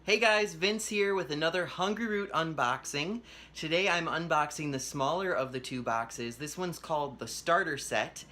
Hey guys, Vince here with another Hungryroot unboxing. Today I'm unboxing the smaller of the two boxes. This one's called the starter set.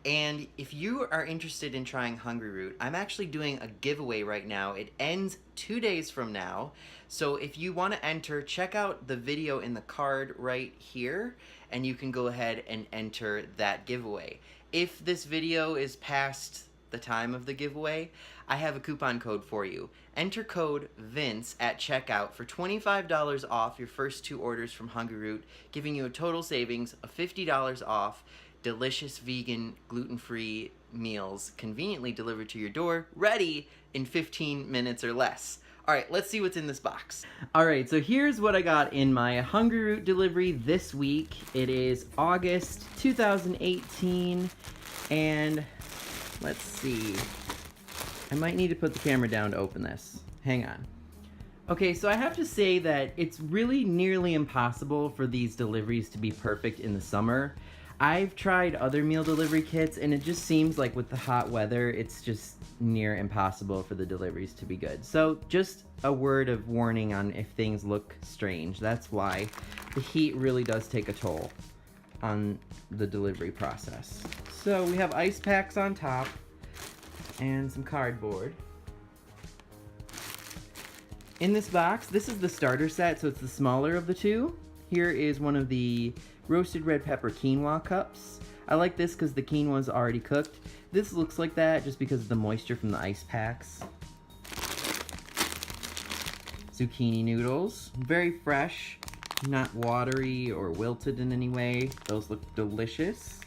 And if you are interested in trying Hungryroot, I'm actually doing a giveaway right now. It ends 2 days from now. So if you want to enter, check out the video in the card right here, and you can go ahead and enter that giveaway. If this video is past the time of the giveaway, I have a coupon code for you. Enter code VINCE at checkout for $25 off your first 2 orders from Hungryroot, giving you a total savings of $50 off delicious vegan, gluten-free meals conveniently delivered to your door, ready in 15 minutes or less. Alright, let's see what's in this box. Alright, so here's what I got in my Hungryroot delivery this week. It is August 2018, and let's see. I might need to put the camera down to open this. Hang on. Okay, so I have to say that it's really nearly impossible for these deliveries to be perfect in the summer. I've tried other meal delivery kits, and it just seems like with the hot weather, it's just near impossible for the deliveries to be good. So just a word of warning on if things look strange. That's why the heat really does take a toll on the delivery process. So we have ice packs on top and some cardboard. In this box, this is the starter set, so it's the smaller of the two. Here is one of the roasted red pepper quinoa cups. I like this because the quinoa is already cooked. This looks like that just because of the moisture from the ice packs. Zucchini noodles, very fresh, not watery or wilted in any way. Those look delicious.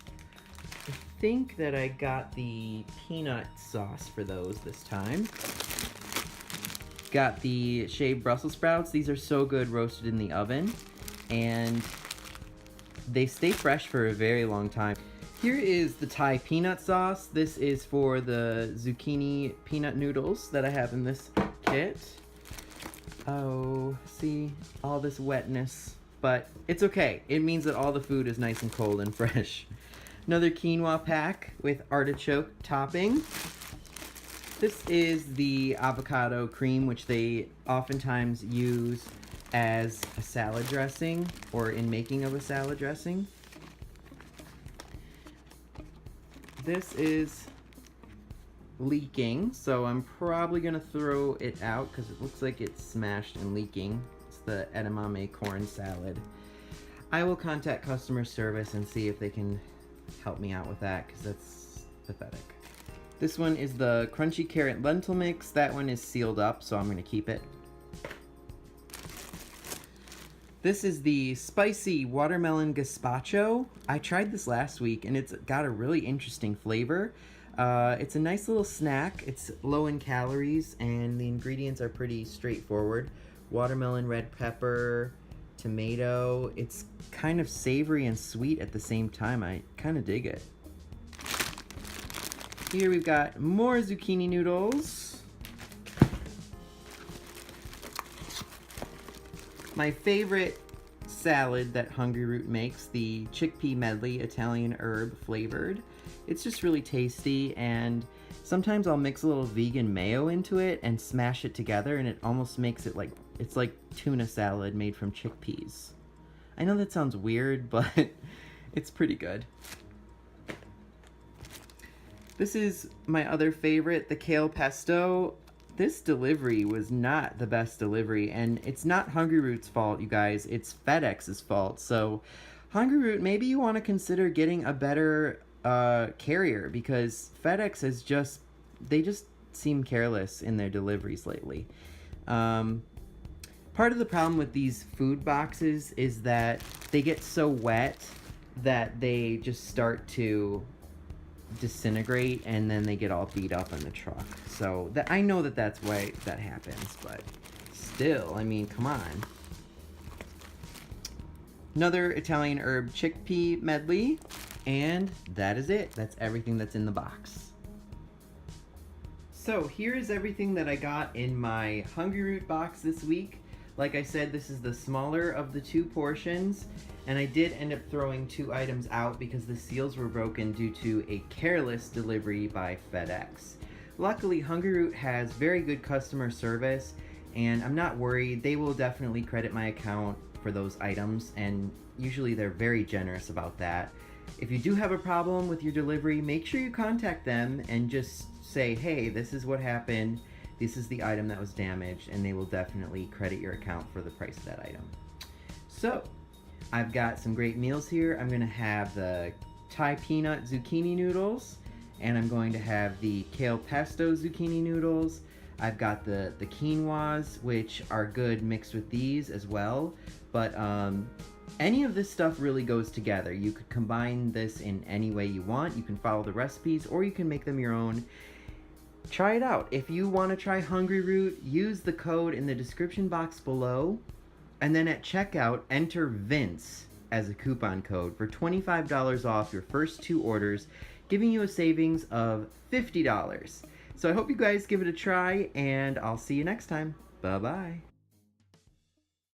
I think that I got the peanut sauce for those this time. Got the shaved Brussels sprouts. These are so good roasted in the oven, and they stay fresh for a very long time. Here is the Thai peanut sauce. This is for the zucchini peanut noodles that I have in this kit. Oh, see all this wetness, but it's okay. It means that all the food is nice and cold and fresh. Another quinoa pack with artichoke topping. This is the avocado cream, which they oftentimes use as a salad dressing or in making of a salad dressing. This is leaking, so I'm probably gonna throw it out because it looks like it's smashed and leaking. It's the edamame corn salad. I will contact customer service and see if they can help me out with that because that's pathetic. This one is the crunchy carrot lentil mix. That one is sealed up, so I'm gonna keep it. This is the spicy watermelon gazpacho. I tried this last week and it's got a really interesting flavor. It's a nice little snack. It's low in calories and the ingredients are pretty straightforward. Watermelon, red pepper, tomato. It's kind of savory and sweet at the same time. I kind of dig it. Here we've got more zucchini noodles. My favorite salad that Hungryroot makes, the chickpea medley, Italian herb flavored. It's just really tasty, and sometimes I'll mix a little vegan mayo into it and smash it together, and it almost makes it like, it's like tuna salad made from chickpeas. I know that sounds weird, but it's pretty good. This is my other favorite, the kale pesto. This delivery was not the best delivery, and it's not Hungryroot's fault, you guys. It's FedEx's fault. So, Hungryroot, maybe you want to consider getting a better carrier, because FedEx has they just seem careless in their deliveries lately. Part of the problem with these food boxes is that they get so wet that they just start to disintegrate and then they get all beat up in the truck. So I know that that's why that happens, but still, I mean, come on. Another Italian herb chickpea medley, and that is it. That's everything that's in the box. So here's everything that I got in my Hungryroot box this week. Like I said, this is the smaller of the 2 portions, and I did end up throwing 2 items out because the seals were broken due to a careless delivery by FedEx. Luckily, Hungryroot has very good customer service, and I'm not worried. They will definitely credit my account for those items, and usually they're very generous about that. If you do have a problem with your delivery, make sure you contact them and just say, hey, this is what happened, this is the item that was damaged, and they will definitely credit your account for the price of that item. So, I've got some great meals here. I'm gonna have the Thai peanut zucchini noodles, and I'm going to have the kale pesto zucchini noodles. I've got the quinoas, which are good mixed with these as well, but any of this stuff really goes together. You could combine this in any way you want. You can follow the recipes, or you can make them your own. Try it out. If you want to try Hungryroot, use the code in the description box below, and then at checkout, enter Vince as a coupon code for $25 off your first 2 orders, giving you a savings of $50. So I hope you guys give it a try, and I'll see you next time. Bye-bye.